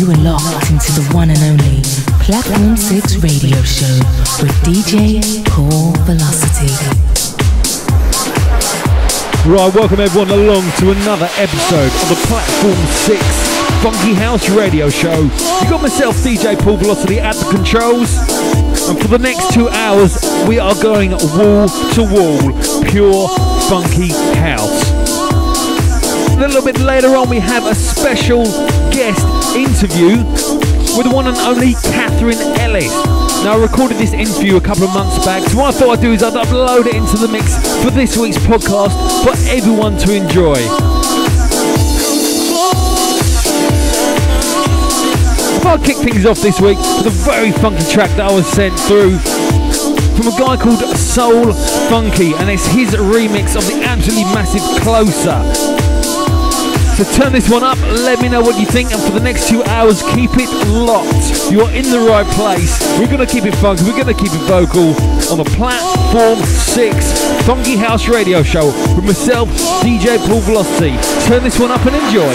You are locked into the one and only Platform 6 radio show with DJ Paul Velocity. Right, welcome everyone along to another episode of the Platform 6 Funky House radio show. You got myself, DJ Paul Velocity, at the controls. And for the next 2 hours, we are going wall to wall, pure funky house. A little bit later on, we have a special guest interview with the one and only Katherine Ellis. Now, I recorded this interview a couple of months back, so what I thought I'd do is I'd upload it into the mix for this week's podcast for everyone to enjoy. I'll kick things off this week with a very funky track that I was sent through from a guy called SoulFunky, and it's his remix of the absolutely massive Closer. So turn this one up, let me know what you think, and for the next 2 hours, keep it locked. You're in the right place. We're going to keep it funky, we're going to keep it vocal on the Platform 6 Funky House Radio Show with myself, DJ Paul Velocity. Turn this one up and enjoy.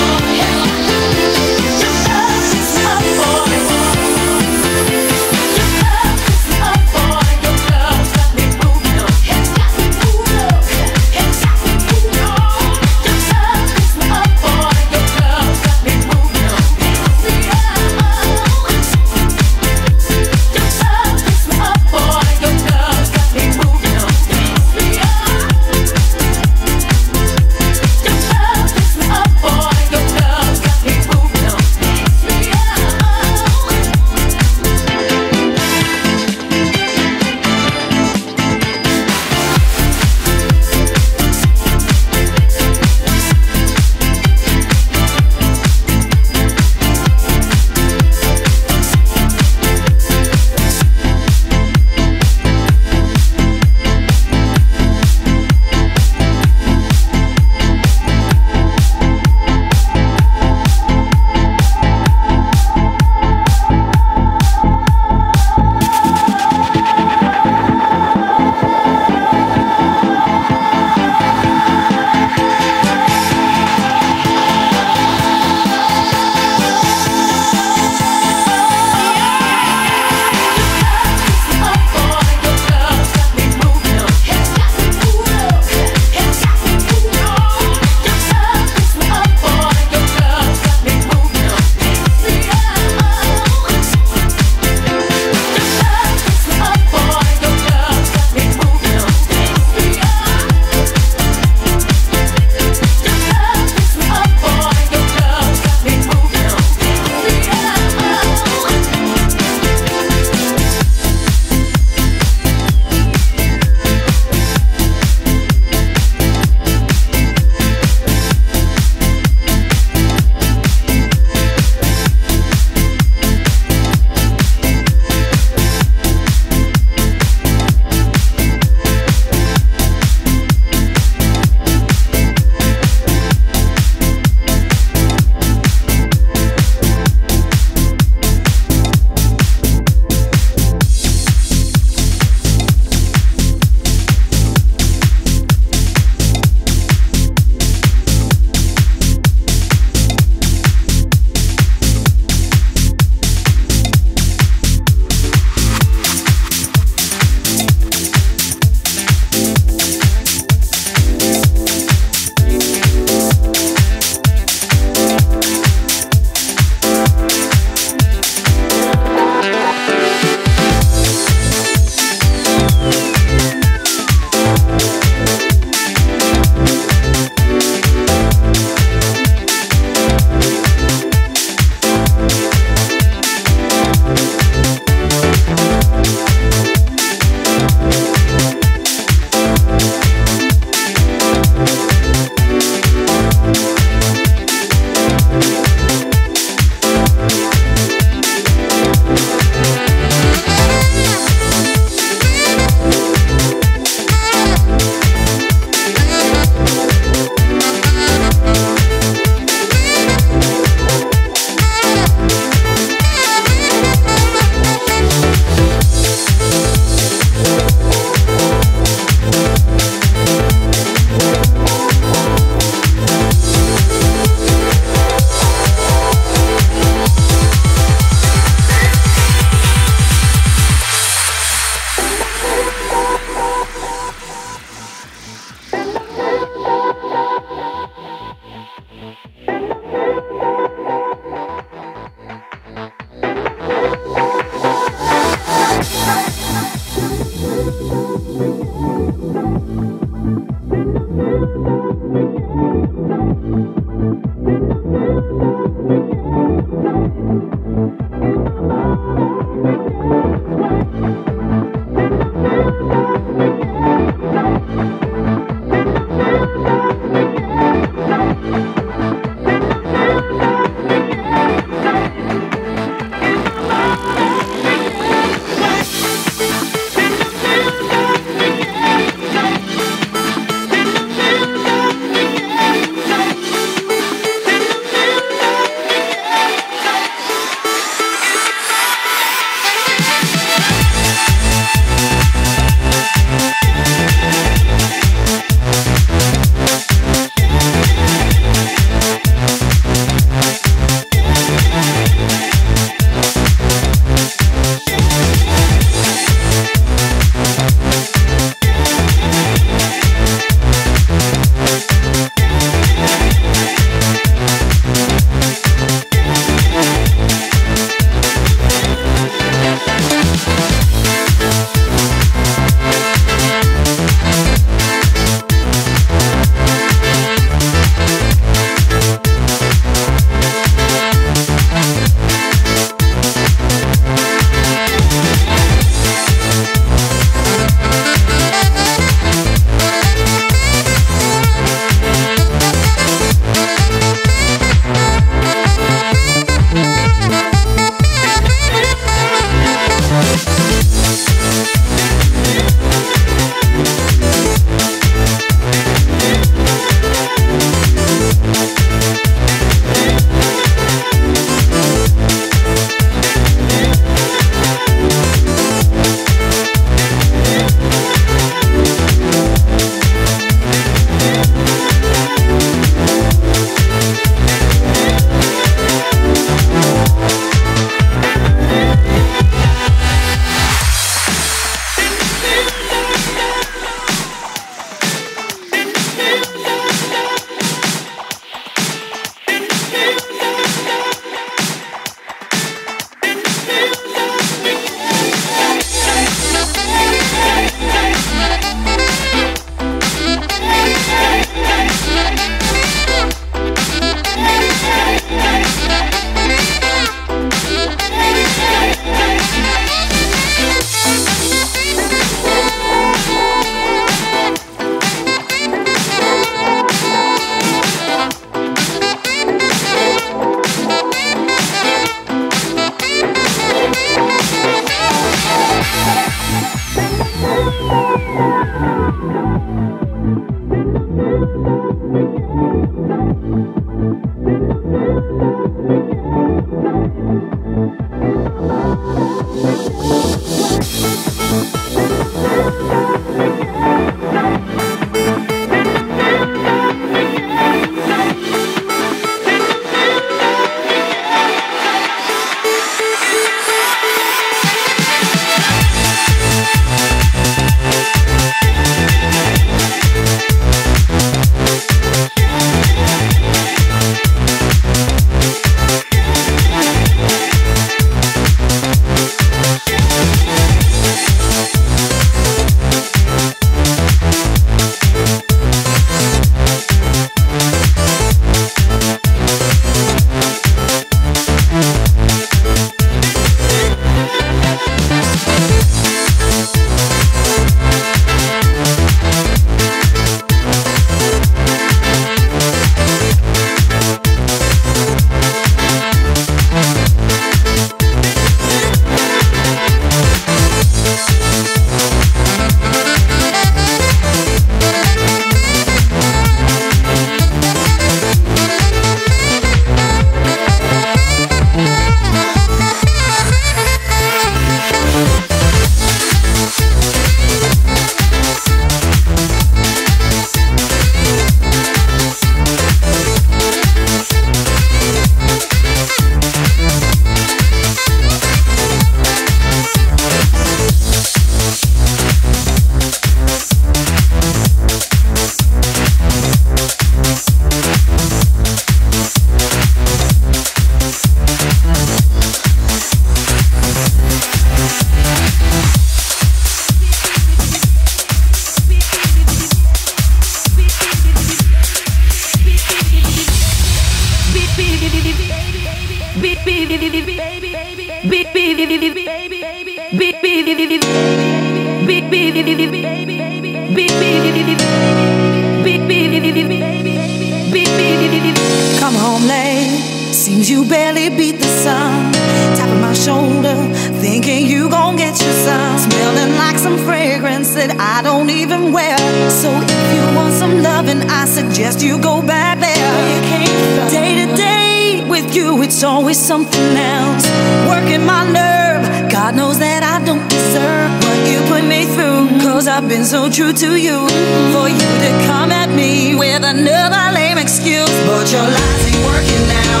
Come home late, seems you barely beat the sun. Tapping my shoulder, thinking you gon' get your son. Smelling like some fragrance that I don't even wear. So if you want some loving, I suggest you go back there. Day to day with you, it's always something else. Working my nerve, God knows that I don't deserve what you put me through. Cause I've been so true to you. For you to come at me with another lame excuse. But your lies ain't working now.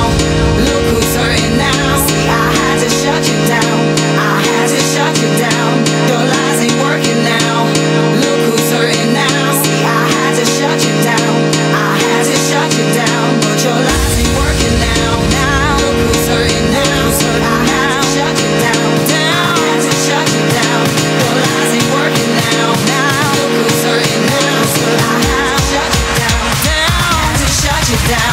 Look who's hurting now. See, I had to shut you down. I had to shut you down. Your lies ain't working now. Look who's hurting now. See, I had to shut you down. I had to shut you down. But your lies ain't working now. Now look who's hurting now. I had to shut you down. I had to shut you down. Your lies ain't working now. Now look who's hurting now. I had to shut you down. I had to shut you down.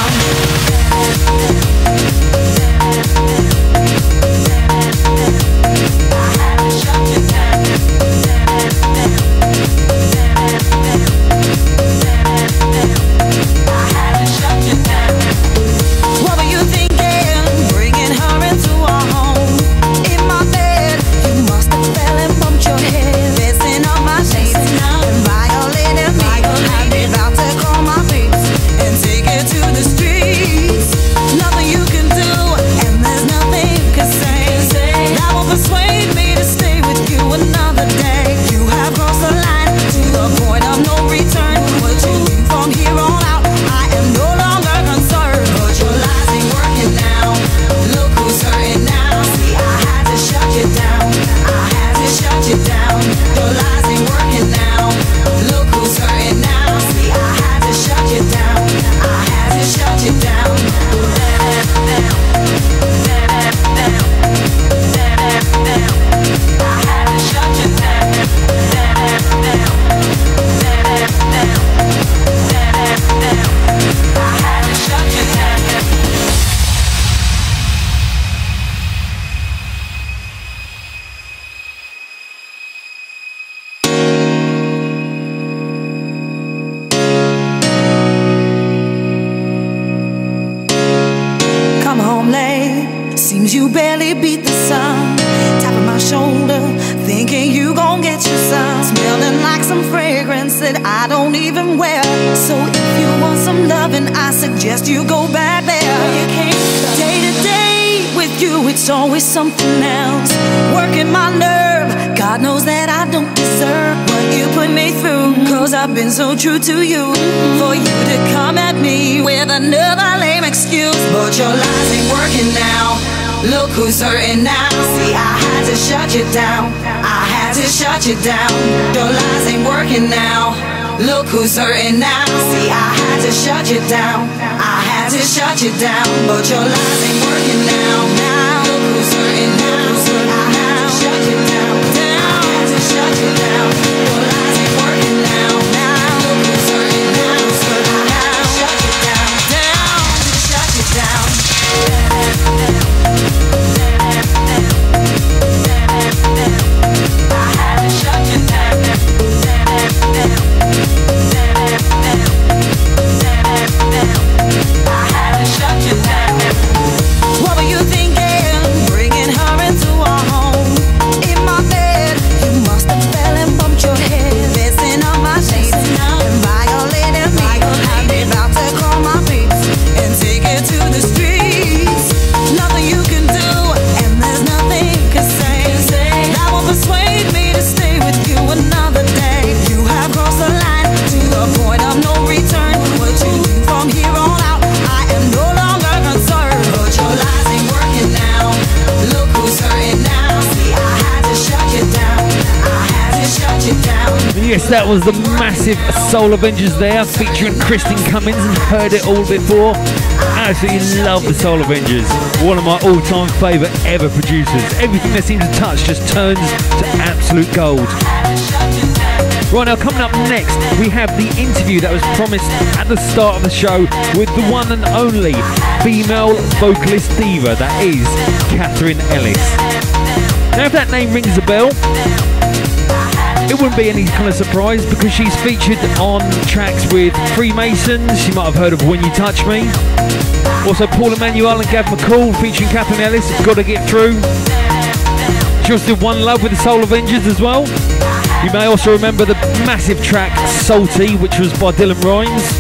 Something else, working my nerve. God knows that I don't deserve what you put me through. Cause I've been so true to you. For you to come at me with another lame excuse. But your lies ain't working now. Look who's hurting now. See, I had to shut you down. I had to shut you down. Your lies ain't working now. Look who's hurting now. See, I had to shut you down. I had to shut you down. But your lies ain't working now. Now look who's hurting now. I had to shut you down. I had to shut you down. Your lies ain't working now. Now look who's hurting now. I had to shut you down. Down to shut you down. I had to shut you down. I had to shut you down. What were you thinking? Bringing her into our home. In my bed, you must have fell and bumped your head. Messing up my sheets and violating me. I'm about to call my peeps and take it to the streets. Nothing you can do, and there's nothing you can say that will persuade me to stay with you another day. You have crossed the line to the point of no return. What you do from here on out, I am no longer concerned. But your lies ain't working now. Look who's hurting now. See, I had to shut you down. I had to shut you down. Yes, that was the massive Soul Avengerz there, featuring Krysten Cummings, and heard it all before. Absolutely love the Soul Avengerz. One of my all-time favourite ever producers. Everything they seem to touch just turns to absolute gold. I had to shut you down. Right now, coming up next, we have the interview that was promised at the start of the show with the one and only female vocalist diva, that is Katherine Ellis. Now, if that name rings a bell, it wouldn't be any kind of surprise because she's featured on tracks with Freemasons. You might have heard of When You Touch Me. Also, Emanuel and McCall featuring Katherine Ellis, Gotta Get Through. She also did One Love with the Soul Avengerz as well. You may also remember the massive track Salty, which was by Dylan Rhymes.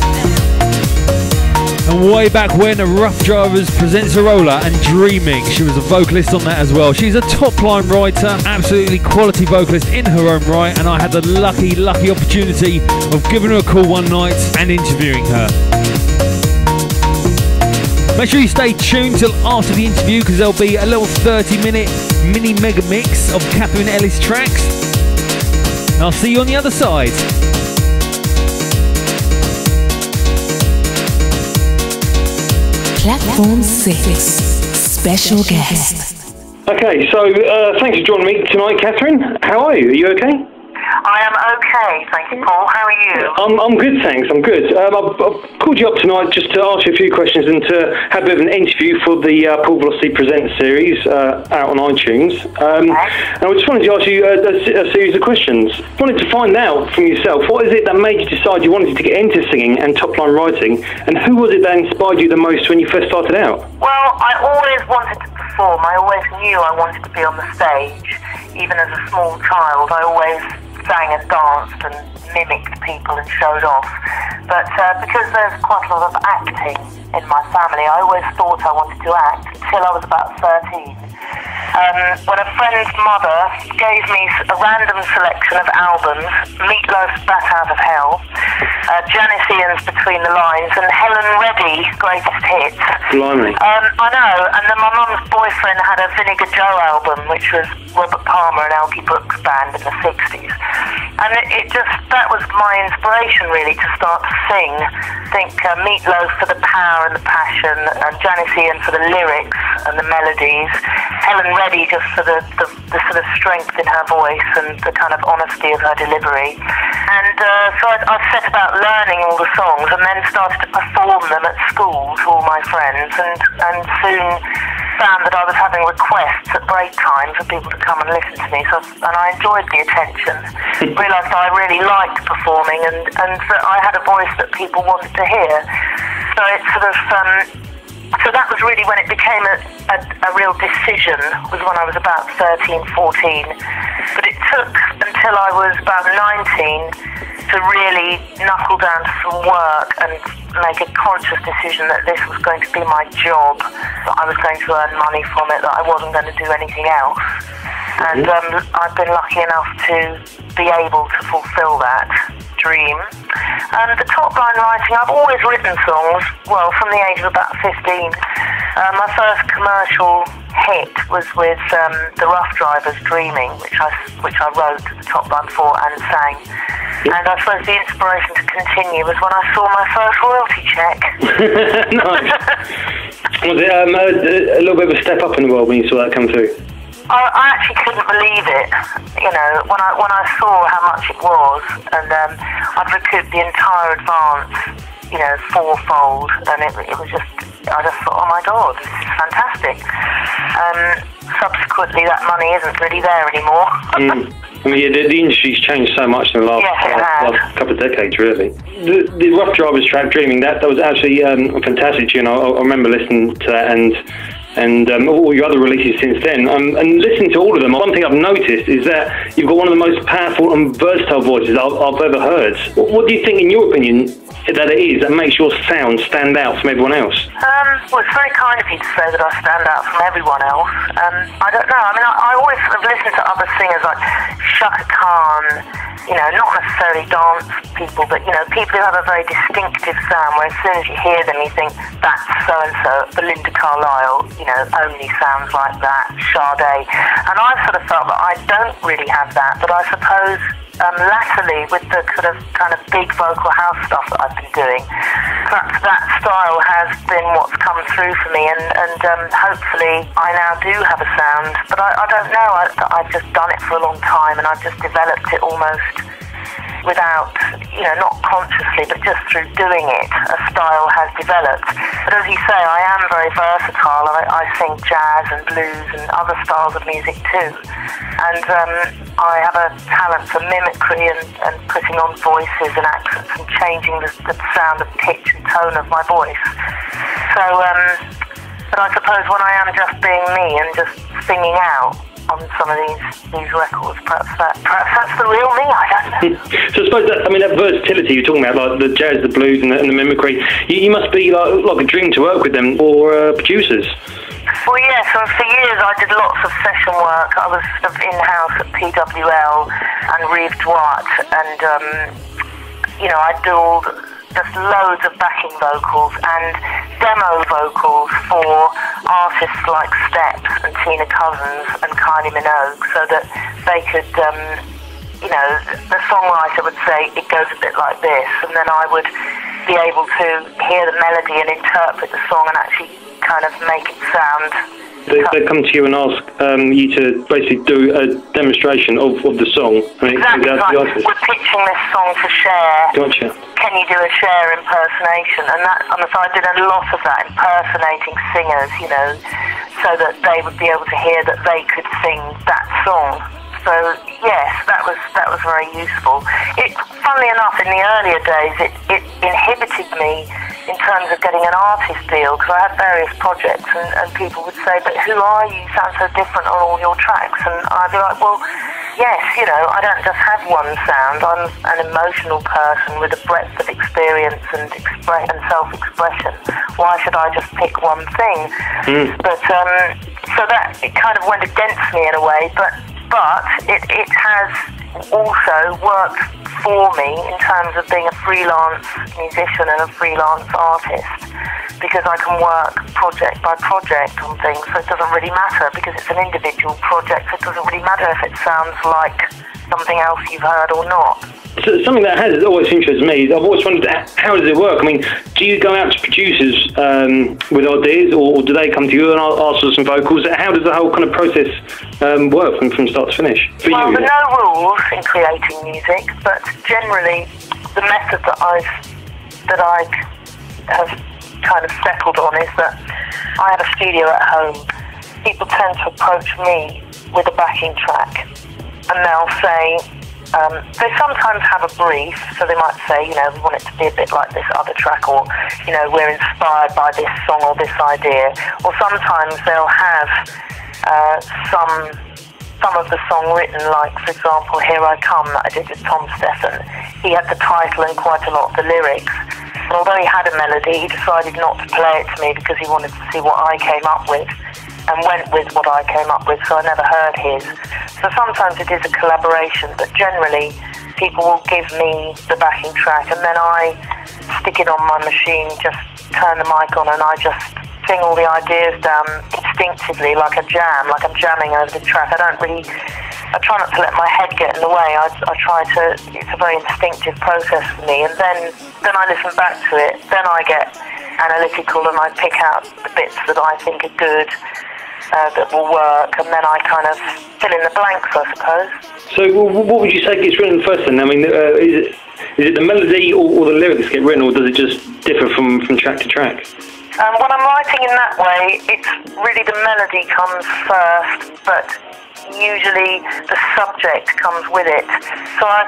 And way back when, Rough Drivers presents Cerrone and Dreaming. She was a vocalist on that as well. She's a top-line writer, absolutely quality vocalist in her own right, and I had the lucky opportunity of giving her a call one night and interviewing her. Make sure you stay tuned till after the interview because there'll be a little 30-minute mini mega mix of Katherine Ellis tracks. And I'll see you on the other side. Platform 6, special guest. Okay, so thanks for joining me tonight, Katherine. How are you? Are you okay? I am okay, thank you, Paul. How are you? I'm good, thanks. I'm good. I've called you up tonight just to ask you a few questions and to have a bit of an interview for the Paul Velocity Presents series out on iTunes. And I just wanted to ask you a series of questions. I wanted to find out from yourself, what is it that made you decide you wanted to get into singing and top-line writing, and who was it that inspired you the most when you first started out? Well, I always wanted to perform. I always knew I wanted to be on the stage. Even as a small child, I always sang and danced and mimicked people and showed off. But because there's quite a lot of acting in my family, I always thought I wanted to act until I was about 13. When a friend's mother gave me a random selection of albums, Meatloaf's Bat Out of Hell, Janis Ian's Between the Lines, and Helen Reddy's Greatest Hits. Blimey. I know, and then my mum's boyfriend had a Vinegar Joe album, which was Robert Palmer and Algie Brooks' band in the 60s. And that was my inspiration really to start to sing. Think Meatloaf for the power and the passion, and Janis Ian for the lyrics and the melodies, Helen Reddy just for the sort of strength in her voice and the kind of honesty of her delivery. And so I set about learning all the songs and then started to perform them at school to all my friends, and soon found that I was having requests at break time for people to come and listen to me, and I enjoyed the attention. Realised I really liked performing and that I had a voice that people wanted to hear. So it sort of so that was really when it became a real decision, was when I was about 13, 14. But it took until I was about 19 to really knuckle down to some work and make a conscious decision that this was going to be my job, that I was going to earn money from it, that I wasn't going to do anything else. And I've been lucky enough to be able to fulfill that dream. The top-line writing, I've always written songs, well, from the age of about 15. My first commercial hit was with the Rough Drivers' Dreaming, which I wrote the top-line for and sang. And I suppose the inspiration to continue was when I saw my first royalty check. Nice. Was it a little bit of a step up in the world when you saw that come through? I actually couldn't believe it, you know, when I saw how much it was, and I'd recouped the entire advance, you know, fourfold, and it was just, I just thought, oh my God, this is fantastic. Subsequently, that money isn't really there anymore. I mean, the industry's changed so much in the last couple of decades, really. The Rough Drivers track, Dreaming, that was actually a fantastic tune. I remember listening to that and all your other releases since then. And listening to all of them, one thing I've noticed is that you've got one of the most powerful and versatile voices I've ever heard. What do you think, in your opinion, that it is that makes your sound stand out from everyone else? Well, it's very kind of you to say that I stand out from everyone else. I don't know. I mean, I always sort of listen to other singers like Shaka Khan, you know, not necessarily dance people, but, you know, people who have a very distinctive sound where as soon as you hear them you think, that's so-and-so. Belinda Carlisle, you know, only sounds like that. Sade. And I sort of felt that I don't really have that, but I suppose latterly, with the sort of kind of big vocal house stuff that I've been doing, perhaps that style has been what's come through for me, and hopefully I now do have a sound, but I don't know, I've just done it for a long time and I've just developed it almost without, not consciously, but just through doing it, a style has developed. But as you say, I am very versatile. I sing jazz and blues and other styles of music too. And I have a talent for mimicry and putting on voices and accents and changing the sound and pitch and tone of my voice. So, but I suppose when I am just being me and just singing out on some of these records, perhaps that's the real me, I don't know. So I suppose that versatility you're talking about, like the jazz, the blues and the mimicry, you must be like a dream to work with them, or producers. Well, yeah, so for years I did lots of session work. I was sort of in-house at PWL and Rive Droite, and, I dulled just loads of backing vocals and demo vocals for artists like Steps and Tina Cousins and Kylie Minogue, so that they could, the songwriter would say, it goes a bit like this, and then I would be able to hear the melody and interpret the song and actually kind of make it sound. They come to you and ask you to basically do a demonstration of the song. Exactly, like, we're pitching this song to Cher. Gotcha. Can you do a Cher impersonation? And so I did a lot of that, impersonating singers, so that they would be able to hear that they could sing that song. So yes, that was very useful. Funnily enough, in the earlier days, it inhibited me in terms of getting an artist deal, because I had various projects, and people would say, but who are you? You sound so different on all your tracks. And I'd be like, well, yes, I don't just have one sound. I'm an emotional person with a breadth of experience and self-expression. Why should I just pick one thing? But so that it kind of went against me in a way, but it has also worked for me in terms of being a freelance musician and a freelance artist, because I can work project by project on things, so it doesn't really matter, because it's an individual project, so it doesn't really matter if it sounds like something else you've heard or not. So something that has always interested me is I've always wondered, how does it work? I mean, do you go out to producers with ideas, or do they come to you and ask for some vocals? How does the whole kind of process work from start to finish for you? There are no rules in creating music, but generally the method that I have kind of settled on is that I have a studio at home. People tend to approach me with a backing track, and they'll say, they sometimes have a brief, so they might say, we want it to be a bit like this other track, or, we're inspired by this song or this idea. Or sometimes they'll have some of the song written, like, for example, Here I Come, that I did with Tom Stephan. He had the title and quite a lot of the lyrics. And although he had a melody, he decided not to play it to me because he wanted to see what I came up with, and went with what I came up with, so I never heard his. So sometimes it is a collaboration, but generally people will give me the backing track, and then I stick it on my machine, just turn the mic on, and I just sing all the ideas down instinctively, like a jam, like I'm jamming over the track. I try not to let my head get in the way. It's a very instinctive process for me, and then I listen back to it, then I get analytical and I pick out the bits that I think are good, that will work, and then I kind of fill in the blanks, I suppose. So what would you say gets written first then? I mean, is it the melody or the lyrics get written, or does it just differ from track to track? When I'm writing in that way, it's really the melody comes first, but usually the subject comes with it. So I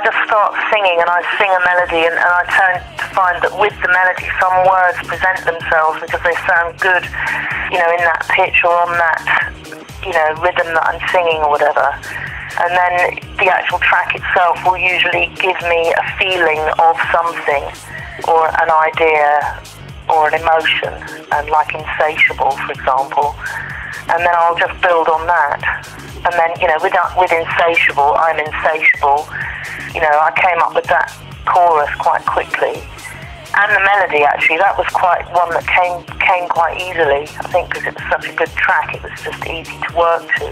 just start singing, and I sing a melody, and I tend to find that with the melody some words present themselves because they sound good, in that pitch or on that, rhythm that I'm singing or whatever. And then the actual track itself will usually give me a feeling of something, or an idea, or an emotion, and like Insatiable, for example. And then I'll just build on that. And then, with Insatiable, I'm insatiable. I came up with that chorus quite quickly. And the melody, actually, that was quite one that came quite easily, I think, because it was such a good track, it was just easy to work to.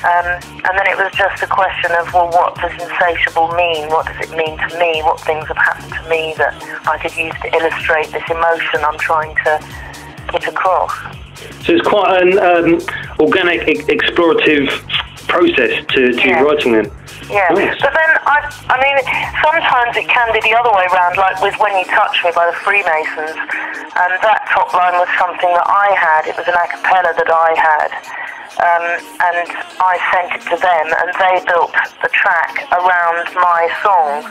And then it was just a question of, well, what does insatiable mean? What does it mean to me? What things have happened to me that I could use to illustrate this emotion I'm trying to put across? So it's quite an organic, explorative process to writing then. Yeah, nice. But then, I mean, sometimes it can be the other way around, like with When You Touch Me by the Freemasons, and that top line was something that I had. It was an a cappella that I had, and I sent it to them, and they built the track around my song.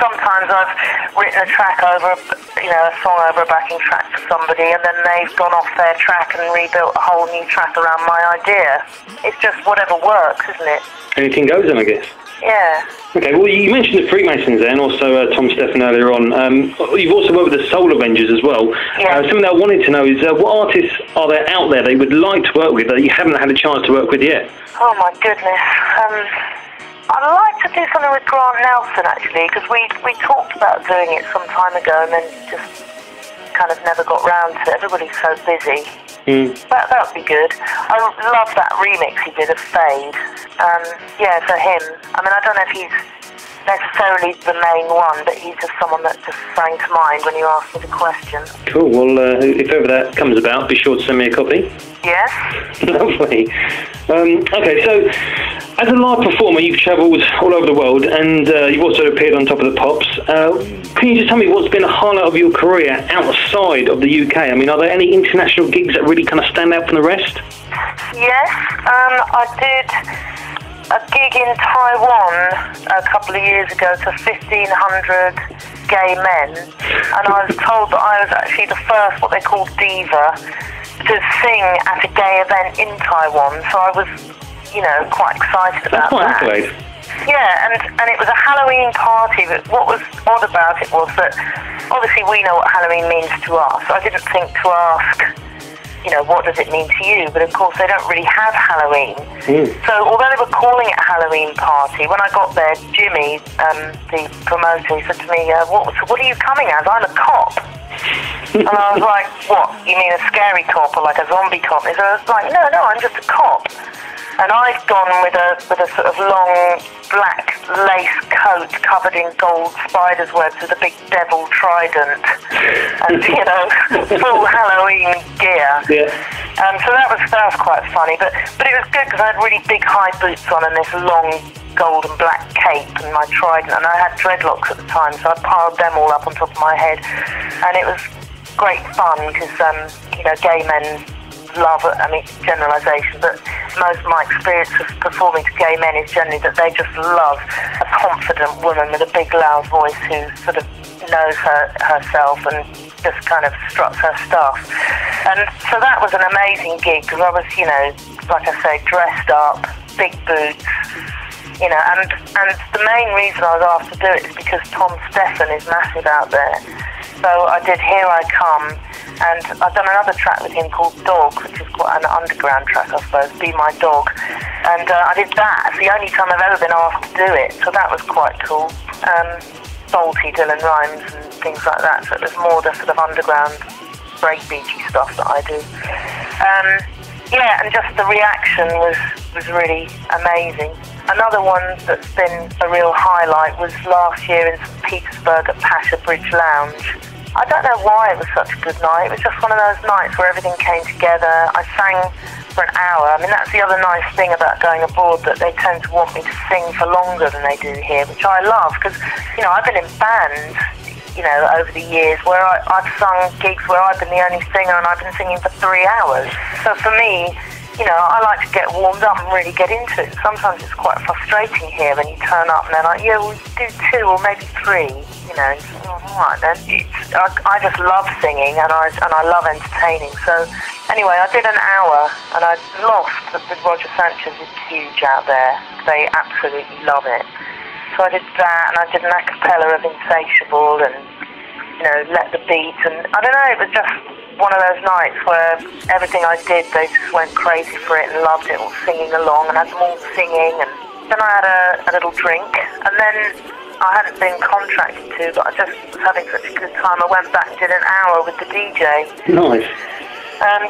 Sometimes I've written a track over, a song over a backing track for somebody, and then they've gone off their track and rebuilt a whole new track around my idea. It's just whatever works, isn't it? Anything goes then, I guess. Yeah. Okay, well, you mentioned the Freemasons there, and also Tom Stephan earlier on. You've also worked with the Soul Avengers as well. Yeah. Something that I wanted to know is what artists are there out there that you would like to work with that you haven't had a chance to work with yet? Oh, my goodness. I'd like to do something with Grant Nelson, actually, because we talked about doing it some time ago and then just kind of never got round to it. Everybody's so busy. That would be good. I love that remix he did of Fade. Yeah, for him. I mean, I don't know if he's necessarily the main one, but he's just someone that just sprang to mind when you asked me the question. Cool. Well, if ever that comes about, be sure to send me a copy. Yes. Lovely. Okay, so as a live performer, you've travelled all over the world, and you've also appeared on Top of the Pops. Can you just tell me what's been a highlight of your career outside of the UK? I mean, are there any international gigs that really kind of stand out from the rest? Yes, I did a gig in Taiwan a couple of years ago to 1,500 gay men, and I was told that I was actually the first, what they call diva, to sing at a gay event in Taiwan, so I was, quite excited about that. Accolade. Yeah, and it was a Halloween party, but what was odd about it was that, obviously we know what Halloween means to us, so I didn't think to ask, what does it mean to you? But of course they don't really have Halloween. So although they were calling it a Halloween party, when I got there, Jimmy, the promoter, he said to me, what are you coming as? I'm a cop. And I was like, what? You mean a scary cop or like a zombie cop? And I was like, no, I'm just a cop. And I'd gone with a sort of long black lace coat covered in gold spider's webs with a big devil trident and, full Halloween gear. Yeah. So that was quite funny. But it was good because I had really big high boots on and this long gold and black cape and my trident. And I had dreadlocks at the time, so I piled them all up on top of my head. And it was great fun because, gay men love, generalisation, but most of my experience of performing to gay men is generally that they just love a confident woman with a big loud voice who sort of knows herself and just kind of struts her stuff. And so that was an amazing gig because I was, like I say, dressed up, big boots, and the main reason I was asked to do it is because Tom Stephan is massive out there. So I did Here I Come, and I've done another track with him called Dog, which is quite an underground track, I suppose, Be My Dog. And I did that. It's the only time I've ever been asked to do it, so that was quite cool. Salty Dylan rhymes and things like that, so it was more the sort of underground breakbeaty stuff that I do. And just the reaction was really amazing. Another one that's been a real highlight was last year in St. Petersburg at Pasha Bridge Lounge. I don't know why it was such a good night. It was just one of those nights where everything came together. I sang for an hour. I mean, that's the other nice thing about going abroad, that they tend to want me to sing for longer than they do here, which I love because, I've been in bands, over the years where I've sung gigs where I've been the only singer and I've been singing for 3 hours. So for me, I like to get warmed up and really get into it. Sometimes it's quite frustrating here when you turn up and they're like, yeah, we'll do 2 or maybe 3, all right then. I just love singing and I love entertaining. So anyway, I did an hour and I lost with Roger Sanchez. Is huge out there. They absolutely love it. So I did that and I did an a cappella of Insatiable and, Let the Beat. And I don't know, it was just one of those nights where everything I did, they just went crazy for it and loved it, all singing along, and had them all singing. And then I had a little drink, and then I hadn't been contracted to, but I just was having such a good time. I went back and did an hour with the DJ. Nice.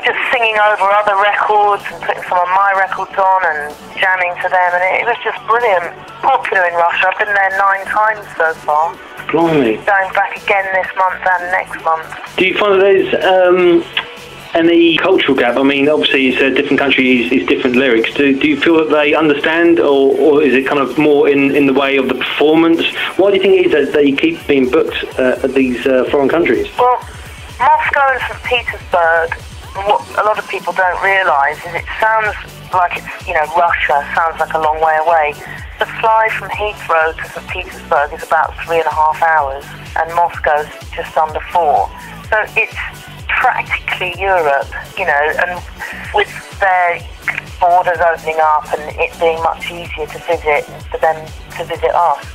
Just singing over other records and putting some of my records on and jamming to them, and it was just brilliant. Popular in Russia. I've been there 9 times so far. Blimey. Going back again this month and next month. Do you find that there's any cultural gap? I mean, obviously it's a different country, it's different lyrics. Do you feel that they understand, or is it kind of more in the way of the performance? Why do you think it is that you keep being booked at these foreign countries? Well, Moscow and St. Petersburg, what a lot of people don't realise is it sounds like it's, Russia, sounds like a long way away. The fly from Heathrow to St. Petersburg is about 3.5 hours, and Moscow's just under 4. So it's practically Europe, and with their borders opening up and it being much easier to visit for them to visit us,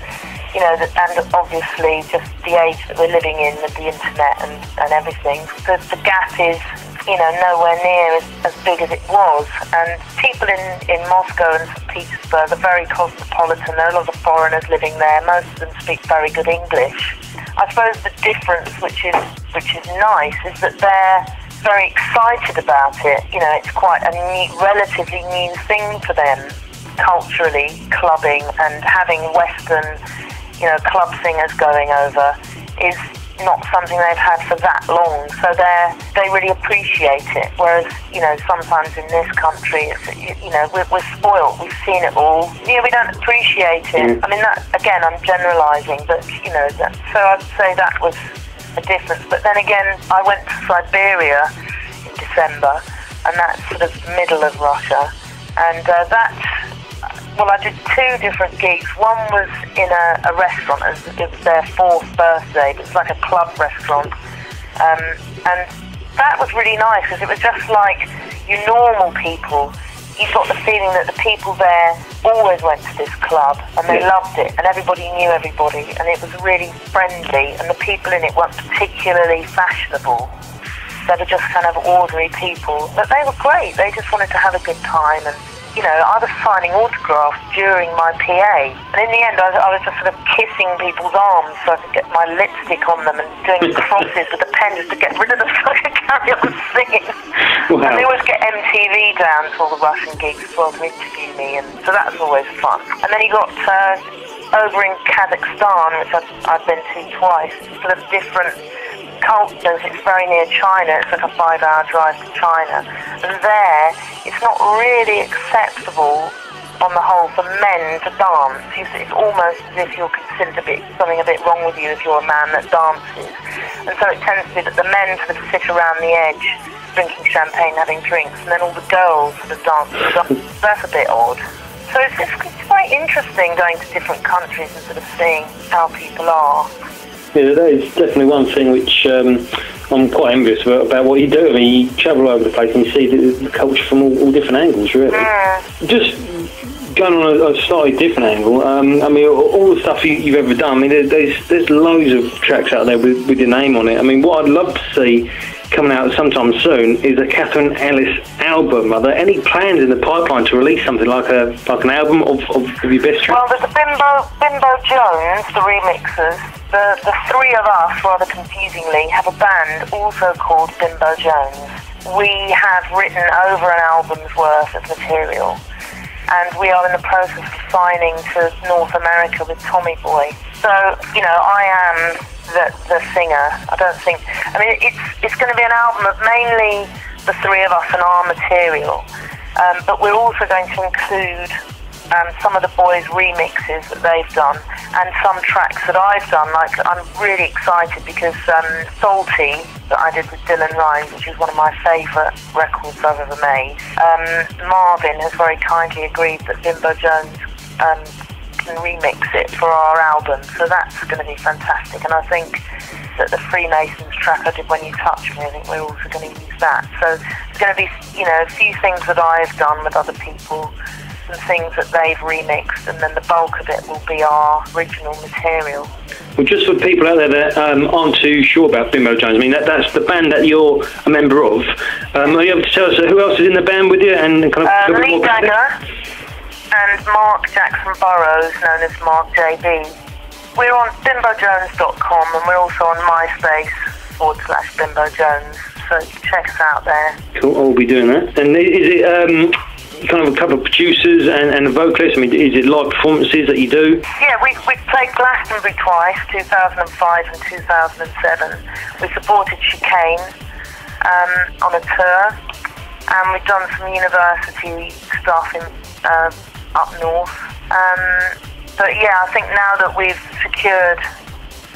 and obviously just the age that we're living in with the internet and everything, the gap is, nowhere near as big as it was. And people in Moscow and St. Petersburg are very cosmopolitan. There are a lot of foreigners living there. Most of them speak very good English. I suppose the difference, which is nice, is that they're very excited about it. It's quite a relatively new thing for them, culturally, clubbing, and having Western, club singers going over is not something they've had for that long, so they really appreciate it. Whereas, sometimes in this country, it's, we're spoilt. We've seen it all. We don't appreciate it. I mean, that again, I'm generalising, but so I'd say that was a difference. But then again, I went to Siberia in December, and that's sort of middle of Russia, and well, I did 2 different gigs. One was in a restaurant. It was their 4th birthday. It was like a club restaurant. And that was really nice because it was just like you normal people. You got the feeling that the people there always went to this club and they loved it and everybody knew everybody and it was really friendly and the people in it weren't particularly fashionable. They were just kind of ordinary people. But they were great. They just wanted to have a good time and I was signing autographs during my PA, and in the end I was just sort of kissing people's arms so I could get my lipstick on them and doing crosses with a pen just to get rid of them so I could carry on singing. Wow. And they always get MTV down to all the Russian gigs as well to interview me, and so that was always fun. And then he got over in Kazakhstan, which I've been to twice, sort of different cultures. It's very near China. It's like a 5-hour drive to China. And there, it's not really acceptable on the whole for men to dance. It's almost as if you're considered something a bit wrong with you if you're a man that dances. And so it tends to be that the men sort of sit around the edge drinking champagne, having drinks, and then all the girls sort of dance. That's a bit odd. So it's quite interesting going to different countries and sort of seeing how people are. Yeah, that is definitely one thing which I'm quite envious about what you do. I mean, you travel over the place and you see the culture from all different angles, really. Just going on a slightly different angle, I mean, all the stuff you've ever done, I mean, there's loads of tracks out there with your name on it. I mean, what I'd love to see coming out sometime soon is a Katherine Ellis album. Are there any plans in the pipeline to release something like an album of your best tracks? Well, there's the Bimbo Jones, the remixers. The 3 of us, rather confusingly, have a band also called Bimbo Jones. We have written over an album's worth of material, and we are in the process of signing to North America with Tommy Boy. So, I am the singer. I mean, it's going to be an album of mainly the 3 of us and our material, but we're also going to include some of the boys' remixes that they've done and some tracks that I've done. Like, I'm really excited because Salty, that I did with Dylan Rhymes, which is one of my favourite records I've ever made, Marvin has very kindly agreed that Bimbo Jones can remix it for our album, so that's going to be fantastic. And I think that the Freemasons track I did, When You Touch Me, I think we're also going to use that. So it's going to be, a few things that I've done with other people, some things that they've remixed, and then the bulk of it will be our original material. Well, just for people out there that aren't too sure about Bimbo Jones, I mean, that's the band that you're a member of. Are you able to tell us who else is in the band with you? And kind of Lee Dagger and Mark Jackson Burrows, known as Mark JB. We're on bimbojones.com, and we're also on MySpace/Bimbo Jones, so check us out there. Cool, I'll be doing that. And is it kind of a couple of producers and a vocalist? I mean, is it live performances that you do? Yeah, we played Glastonbury twice, 2005 and 2007. We supported Chicane, on a tour, and we've done some university stuff in up north. But yeah, I think now that we've secured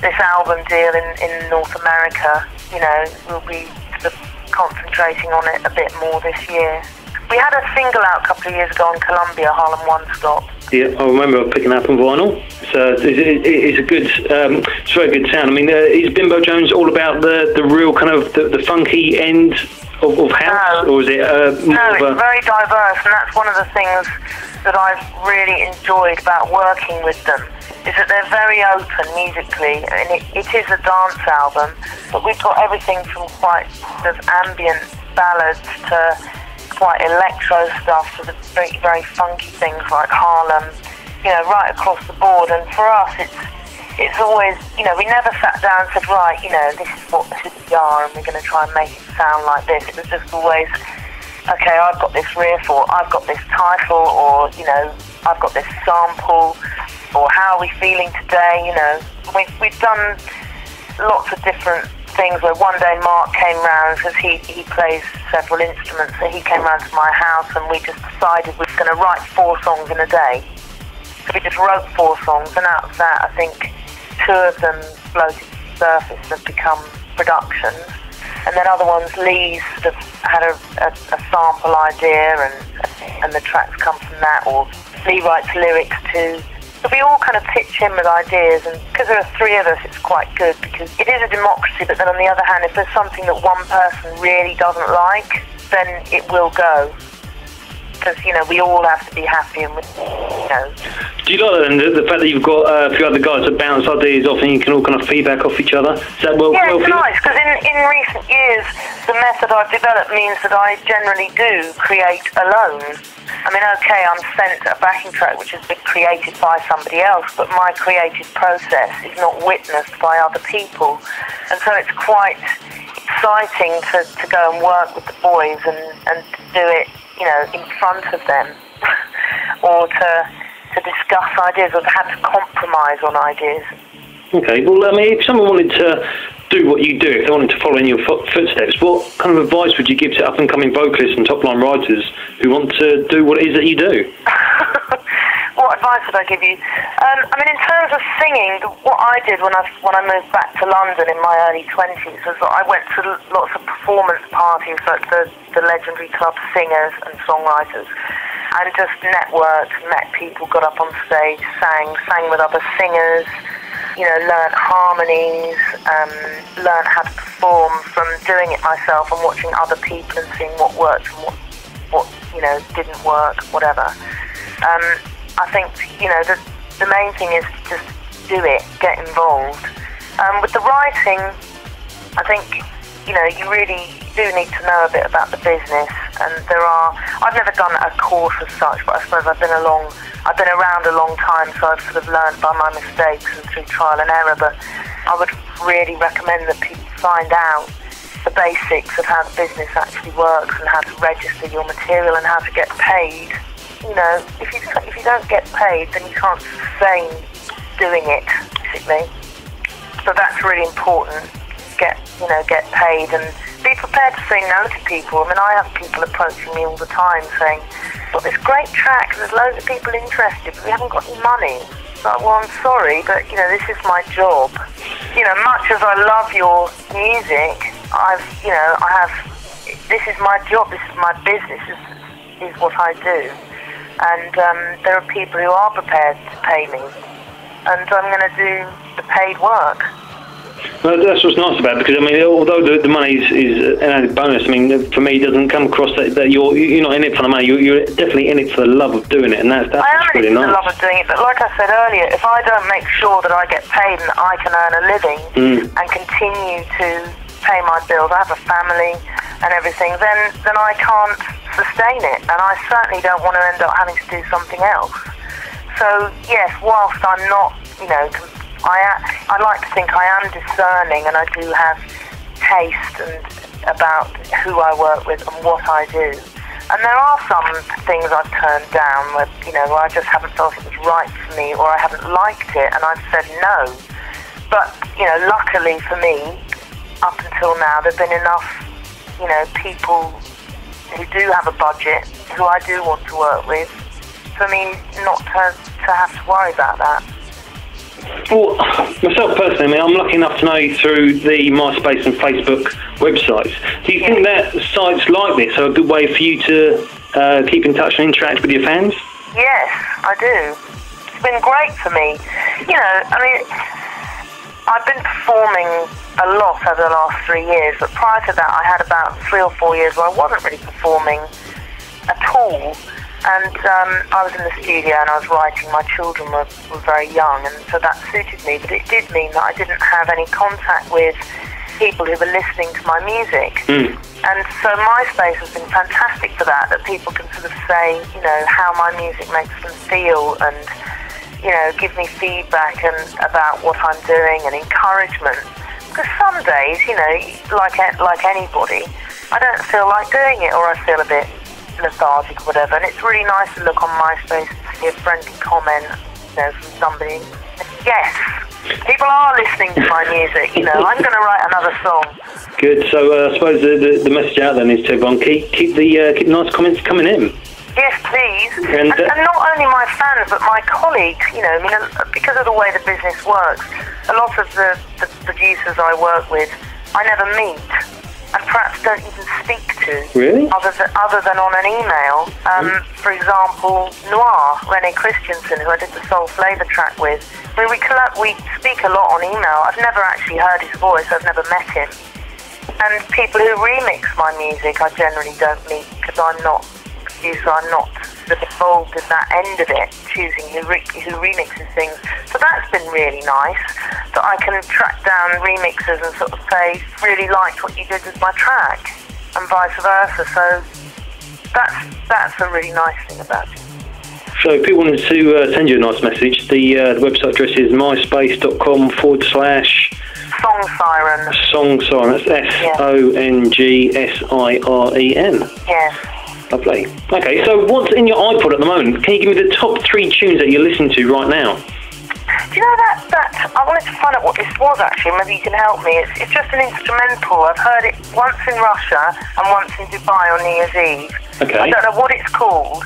this album deal in North America, you know, we'll be sort of concentrating on it a bit more this year. We had a single out a couple of years ago in Colombia, Harlem One Stop. Yeah, I remember picking up on vinyl. It's a good, it's a very good sound. I mean, is Bimbo Jones all about the real kind of the funky end of house, or is it no, it's very diverse, and that's one of the things that I've really enjoyed about working with them, is that they're very open musically, and it is a dance album, but we've got everything from quite sort of ambient ballads to quite electro stuff to the very, very funky things like Harlem, you know, right across the board. And for us, it's always, you know, we never sat down and said, right, you know, this is what we are, and we're going to try and make it sound like this. It was just always, okay, I've got this riff, or I've got this title, or, you know, I've got this sample, or how are we feeling today, you know. We've done lots of different things where one day Mark came round, because he plays several instruments, so he came round to my house and we just decided we were going to write 4 songs in a day. So we just wrote 4 songs, and out of that I think 2 of them floated to the surface and have become productions. And then other ones, Lee's sort of had a sample idea and the tracks come from that, or Lee writes lyrics too. So we all kind of pitch in with ideas, and because there are 3 of us, it's quite good, because it is a democracy, but then on the other hand, if there's something that one person really doesn't like, then it will go. Because, you know, we all have to be happy, and, you know. Do you like that, and the fact that you've got a few other guys that bounce ideas off and you can all kind of feedback off each other? Is that yeah, it's nice, because in recent years, the method I've developed means that I generally do create alone. I mean, okay, I'm sent a backing track which has been created by somebody else, but my creative process is not witnessed by other people. And so it's quite exciting to go and work with the boys and do it, you know, in front of them, or to discuss ideas, or to have to compromise on ideas. Okay, well, I mean, if someone wanted to do what you do, if they wanted to follow in your footsteps, what kind of advice would you give to up-and-coming vocalists and top-line writers who want to do what it is that you do? What advice would I give you? I mean, in terms of singing, what I did when I moved back to London in my early 20s was that I went to lots of performance parties, like the legendary club singers and songwriters, and just networked, met people, got up on stage, sang with other singers, you know, learnt harmonies, learnt how to perform from doing it myself and watching other people and seeing what worked and what you know, didn't work, whatever. I think, you know, the main thing is to just do it, get involved. With the writing, I think, you know, you really do need to know a bit about the business, and I've never done a course as such, but I suppose I've been around a long time, so I've sort of learned by my mistakes and through trial and error. But I would really recommend that people find out the basics of how the business actually works, and how to register your material, and how to get paid. You know, if you don't get paid, then you can't sustain doing it, basically. So that's really important. Get paid, and be prepared to say no to people. I mean, I have people approaching me all the time saying, "Got this great track, there's loads of people interested, but we haven't got any money." Like, well, I'm sorry, but you know, this is my job. You know, much as I love your music, this is my job, this is my business, this is what I do. And there are people who are prepared to pay me, and I'm going to do the paid work. Well, that's what's nice about it, because I mean, although the money is an added bonus, I mean, for me, it doesn't come across that you're not in it for the money. You're definitely in it for the love of doing it, and that's really nice. I am in it for the love of doing it, but like I said earlier, if I don't make sure that I get paid and I can earn a living and continue to pay my bills, I have a family and everything, then I can't sustain it, and I certainly don't want to end up having to do something else. So yes, whilst I'm not, you know, I like to think I am discerning, and I do have taste about who I work with and what I do. And there are some things I've turned down where, you know, where I just haven't felt it was right for me, or I haven't liked it, and I've said no. But, you know, luckily for me, up until now, there've been enough you know, people who do have a budget, who I do want to work with, for me not to have to worry about that. Well, myself personally, I'm lucky enough to know you through the MySpace and Facebook websites. Do you think that sites like this are a good way for you to keep in touch and interact with your fans? Yes, I do. It's been great for me. You know, I mean, I've been performing a lot over the last 3 years, but prior to that I had about 3 or 4 years where I wasn't really performing at all. And I was in the studio and I was writing. My children were very young, and so that suited me. But it did mean that I didn't have any contact with people who were listening to my music. And so MySpace has been fantastic for that people can sort of say, you know, how my music makes them feel, and, you know, give me feedback and about what I'm doing and encouragement. Because some days, you know, like anybody, I don't feel like doing it, or I feel a bit lethargic or whatever, and it's really nice to look on MySpace and see a friendly comment, you know, from somebody. Yes, people are listening to my music, you know. I'm going to write another song. Good. So I suppose the message out then is to everyone, keep the nice comments coming in. Yes, please. And not only my fans, but my colleagues, you know, I mean, because of the way the business works, a lot of the producers I work with, I never meet, and perhaps don't even speak to. Really? Other than on an email. For example, Noir, René Christensen, who I did the Soul Flavor track with, I mean, we speak a lot on email. I've never actually heard his voice, I've never met him. And people who remix my music, I generally don't meet, because I'm not a producer, I'm not involved in that end of it, choosing who remixes things. So that's been really nice, that I can track down remixers and sort of say, really liked what you did with my track, and vice versa. So that's a really nice thing about it. So if people wanted to send you a nice message, the website address is myspace.com/ Song Siren. Song Siren, that's SONGSIREN. Yes. Lovely. Okay, so what's in your iPod at the moment? Can you give me the top 3 tunes that you're listening to right now? Do you know that I wanted to find out what this was actually, maybe you can help me. It's just an instrumental. I've heard it once in Russia and once in Dubai on New Year's Eve. Okay. I don't know what it's called,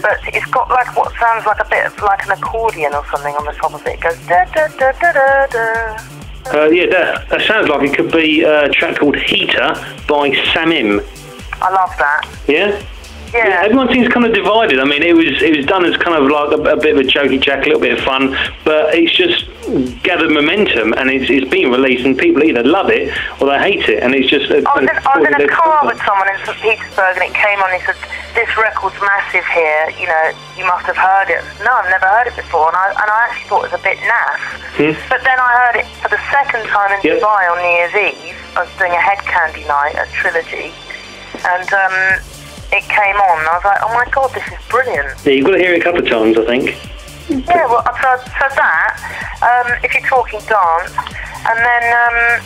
but it's got like what sounds like a bit of like an accordion or something on the top of it. It goes da da da da da da. Yeah, that sounds like it could be a track called Heater by Samim. I love that. Yeah? Yeah. Everyone seems kind of divided. I mean, it was done as kind of like a bit of a jokey jack, a little bit of fun, but it's just gathered momentum, and it's being released, and people either love it or they hate it, and it's just. I was in a car with someone in St. Petersburg, and it came on. He said, "This record's massive here. You know, you must have heard it." No, I've never heard it before, and I actually thought it was a bit naff. But then I heard it for the second time in Dubai on New Year's Eve. I was doing a Head Candy night at Trilogy, and it came on, and I was like, oh my god, this is brilliant. Yeah, you've got to hear it a couple of times, I think. Yeah, well, so that, if you're talking dance, and then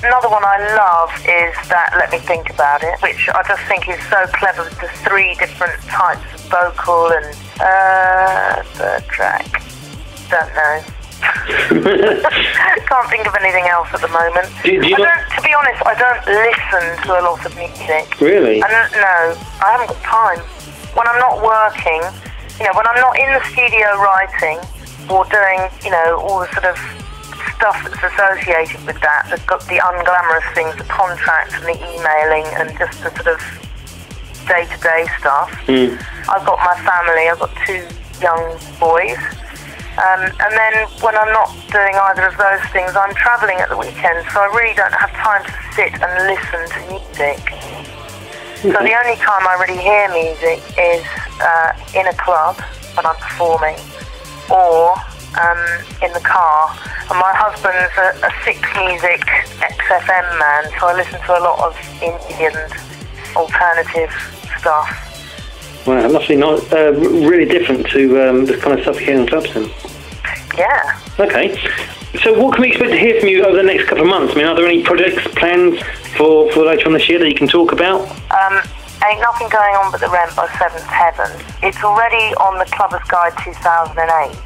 another one I love is that Let Me Think About It, which I just think is so clever with the 3 different types of vocal and third track. Don't know. Can't think of anything else at the moment. To be honest, I don't listen to a lot of music. Really? No, I haven't got time. When I'm not working, you know, when I'm not in the studio writing or doing, you know, all the sort of stuff that's associated with that, the unglamorous things, the contracts and the emailing and just the sort of day-to-day stuff. I've got my family, I've got 2 young boys. And then when I'm not doing either of those things, I'm travelling at the weekend, so I really don't have time to sit and listen to music. So the only time I really hear music is in a club when I'm performing, or in the car. And my husband's a 6 music XFM man, so I listen to a lot of Indian alternative stuff. Well, it must be not really different to the kind of stuff you hear in clubs then. Yeah. Okay. So what can we expect to hear from you over the next couple of months? I mean, are there any projects, plans for later on this year that you can talk about? Ain't Nothing Going On But the Rent by Seventh Heaven. It's already on the Clubber's Guide 2008.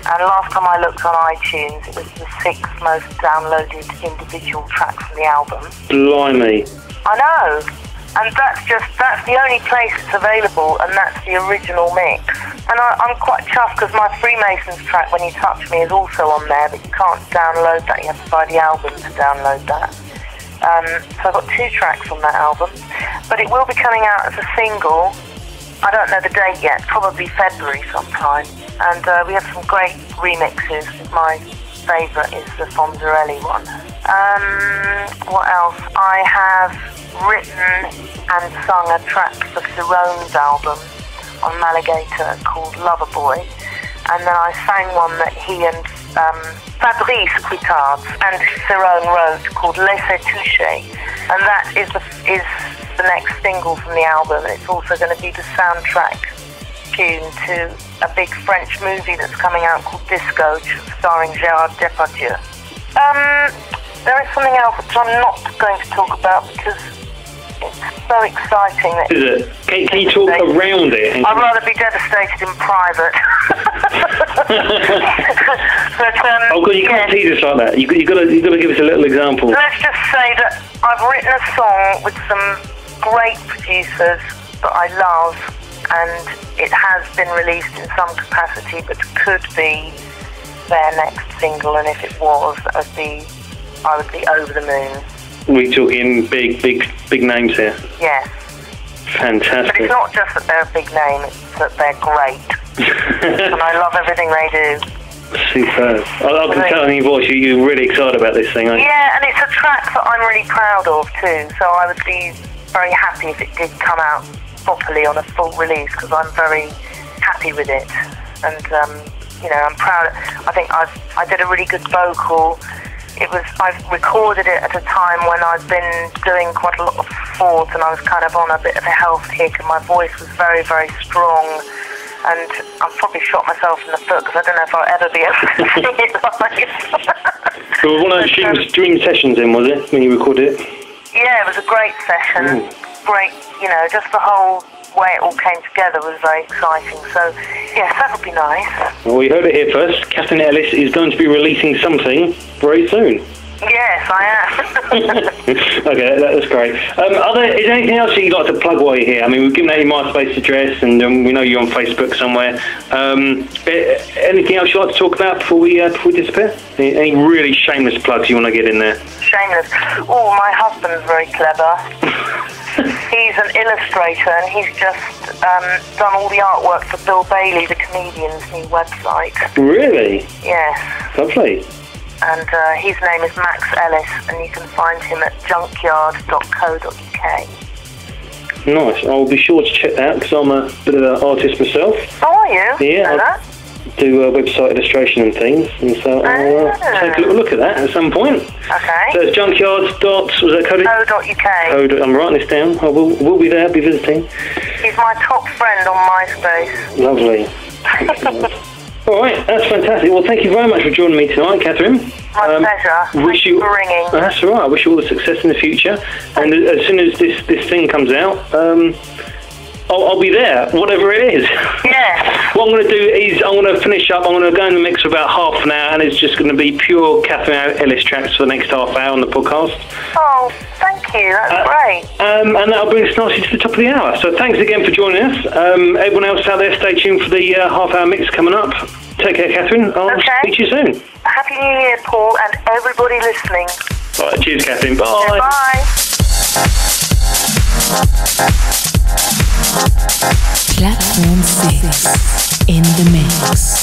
And last time I looked on iTunes, it was the 6th most downloaded individual track from the album. Blimey. I know. And that's the only place it's available, and that's the original mix. And I'm quite chuffed because my Freemasons track, When You Touch Me, is also on there, but you can't download that. You have to buy the album to download that. So I've got 2 tracks on that album. But it will be coming out as a single. I don't know the date yet, probably February sometime. And we have some great remixes. My favourite is the Fonzarelli one. What else? I have written and sung a track for Cerrone's album on Maligator called Loverboy, and then I sang one that he and Fabrice Quittard and Cerrone wrote called Laisser, and that is the next single from the album. It's also going to be the soundtrack tune to a big French movie that's coming out called Disco, starring Gérard Depardieu. There is something else which I'm not going to talk about because it's so exciting. Is it? Can you talk around it? I'd rather be devastated in private. But, God, you can't tease us like that. You've got to give us a little example. Let's just say that I've written a song with some great producers that I love, and it has been released in some capacity, but could be their next single, and if it was, I would be over the moon. We're talking big names here. Yes. Fantastic. But it's not just that they're a big name, it's that they're great. And I love everything they do. Superb. I can tell in your voice you're really excited about this thing, aren't you? Yeah, and it's a track that I'm really proud of too, so I would be very happy if it did come out properly on a full release, because I'm very happy with it. And, I'm proud. I think I did a really good vocal. I've recorded it at a time when I've been doing quite a lot of sport, and I was kind of on a bit of a health kick, and my voice was very, very strong, and I've probably shot myself in the foot because I don't know if I'll ever be able to sing it live. So one of those dream sessions then, was it, when you recorded it? Yeah, it was a great session. Great, just the whole way it all came together was very exciting. So, yes, that would be nice. Well, we heard it here first. Katherine Ellis is going to be releasing something very soon. Yes, I am. Okay, that's great. Is there anything else you'd like to plug while you're here? I mean, we've given out your MySpace address, and we know you're on Facebook somewhere. Anything else you'd like to talk about before we disappear? Any really shameless plugs you want to get in there? Shameless? Oh, my husband's very clever. He's an illustrator, and he's just done all the artwork for Bill Bailey, the comedian's new website. Really? Yes. Lovely. And his name is Max Ellis, and you can find him at junkyard.co.uk. Nice. I'll be sure to check that out because I'm a bit of an artist myself. Oh, are you? Yeah. I do website illustration and things, and so I'll take a little look at that at some point. Okay. So it's junkyard.co.uk. I'm writing this down. I will be there, be visiting. He's my top friend on MySpace. Lovely. All right, that's fantastic. Well, thank you very much for joining me tonight, Katherine. My pleasure. Thank you for ringing. That's all right. I wish you all the success in the future. And as soon as this thing comes out, I'll be there, whatever it is. Yeah. What I'm going to do is I'm going to finish up. I'm going to go in the mix for about half an hour, and it's just going to be pure Katherine Ellis tracks for the next half hour on the podcast. Oh, thank you. That's great. And that'll bring us nicely to the top of the hour. So thanks again for joining us. Everyone else out there, stay tuned for the half-hour mix coming up. Take care, Katherine. I'll speak to you soon. Happy New Year, Paul, and everybody listening. All right, cheers, Katherine. Bye. Yeah, bye. Platform 6 in the mix.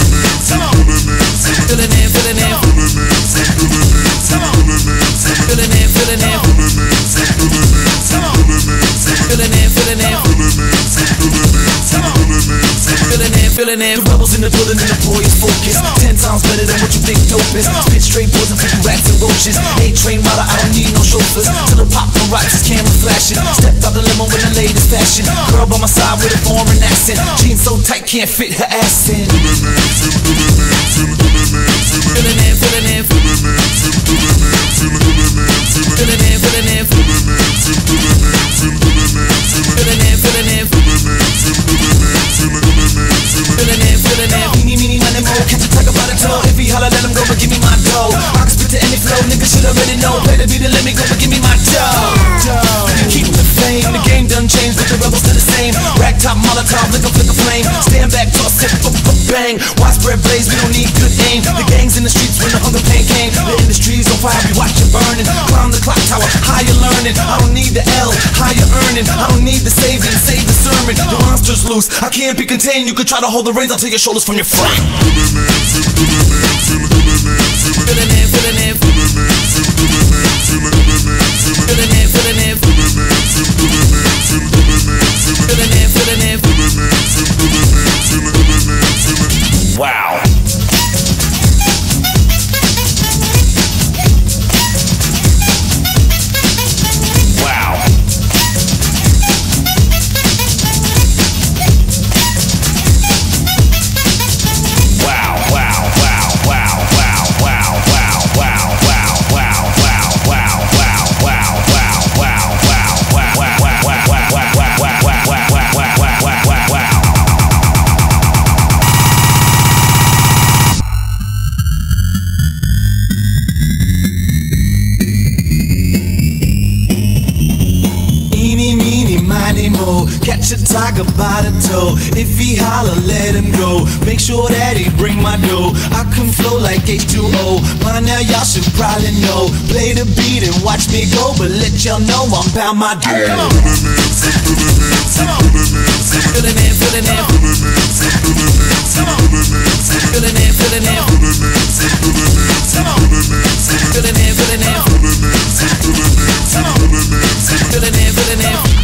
Fillin in, the rebels in the building and the boy is focused. 10 times better than what you think dope is. Spit straight poison, people rats and roaches. A-train rider, I don't need no chauffeurs. Till the pop and rocks, his camera flashing. Stepped out the limo in the latest fashion. Girl by my side with a foreign accent. Jeans so tight, can't fit her ass in. Fillin in, fillin in, fillin in, fillin in, fillin in, meanie, meanie, money, mo. Catch a tiger by the toe. If he holler, let him go, but give me my dough. I can spit to any flow, niggas should already know. Play the beat and let me go, but give me my dough. Keep the fame, the game done changed, but the rebels still the same. Rack top, Molotov, lick a flame. Stand back, toss it, bang. Widespread blaze, we don't need good aim. The gangs in the streets when the hunger pain came. The industry's on fire, we watch it burning. Climb the clock tower, higher learning. I don't need the L, higher earning. I don't need the saving, save the sermon. The monster's loose, I can't be contained. You could try to hold the reins, I'll take your shoulders from your front. Wow. Catch a tiger by the toe. If he holler, let him go. Make sure that he bring my dough. I can flow like H2O. By now y'all should probably know. Play the beat and watch me go, but let y'all know I'm bout my dough. Fillin in, fillin in, fillin in, fillin in, fillin in, fillin in, fillin in, fillin in.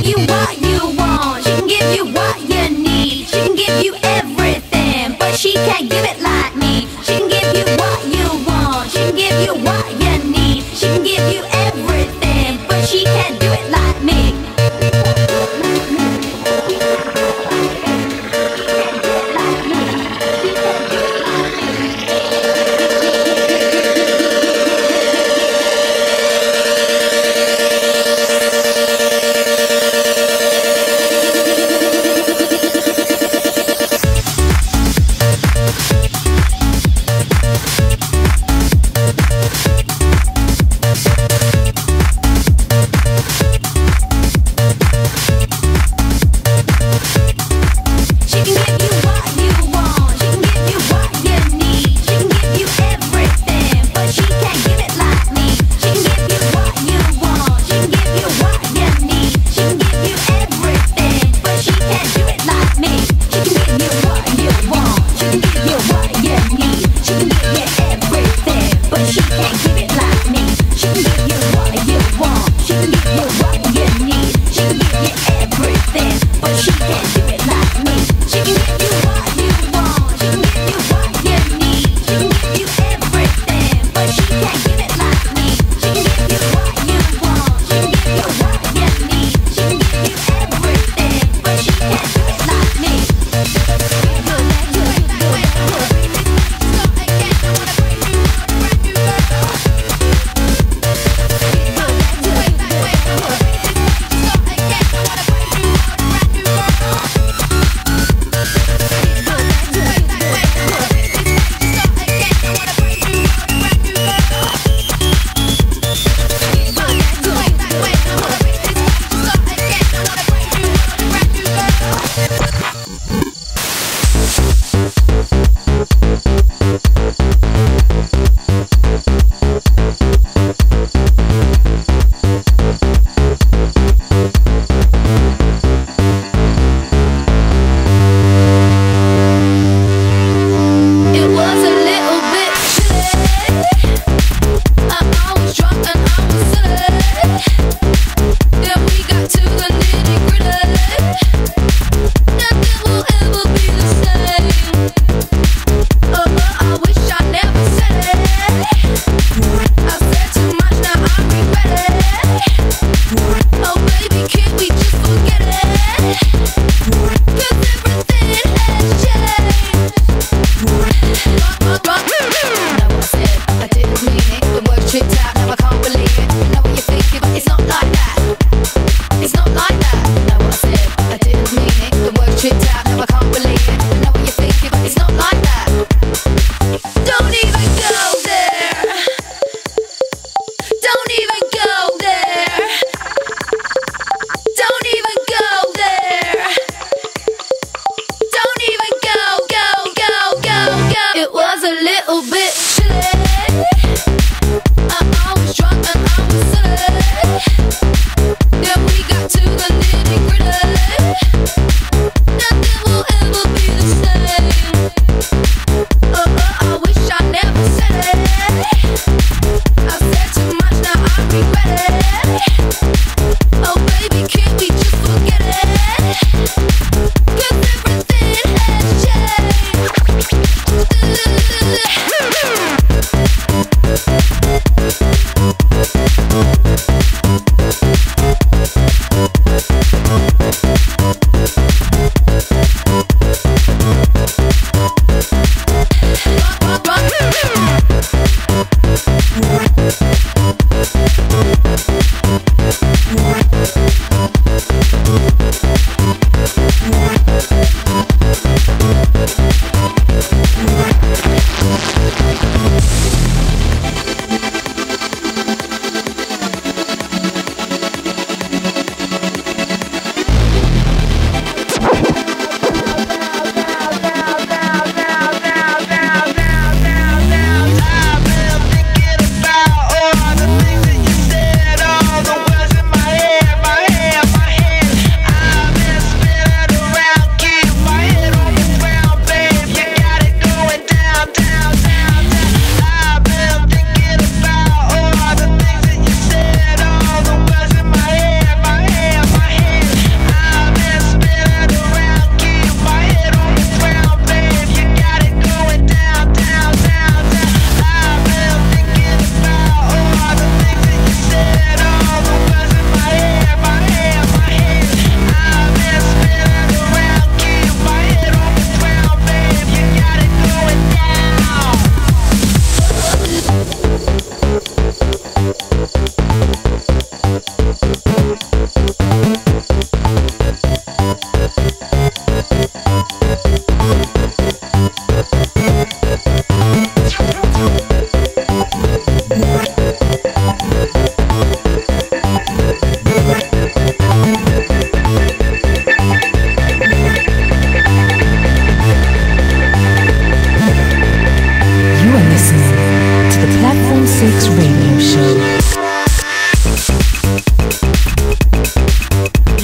give you what you want, she can give you what you need, she can give you everything, but she can't give it like me. She can give you what you want, she can give you what you need, she can give you everything, but she can't do it like me.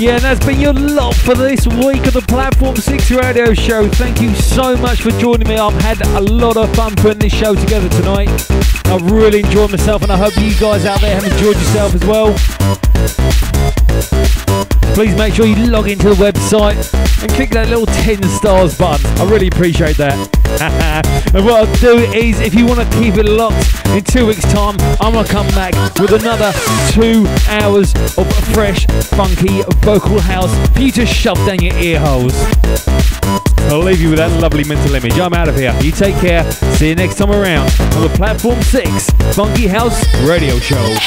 Yeah, and that's been your lot for this week of the Platform 6 radio show. Thank you so much for joining me. I've had a lot of fun putting this show together tonight. I've really enjoyed myself, and I hope you guys out there have enjoyed yourself as well. Please make sure you log into the website and click that little 10 stars button. I really appreciate that. And what I'll do is, if you want to keep it locked, in 2 weeks' time, I'm going to come back with another 2 hours of fresh, funky vocal house for you to shove down your ear holes. I'll leave you with that lovely mental image. I'm out of here. You take care. See you next time around on the Platform 6 Funky House Radio Show.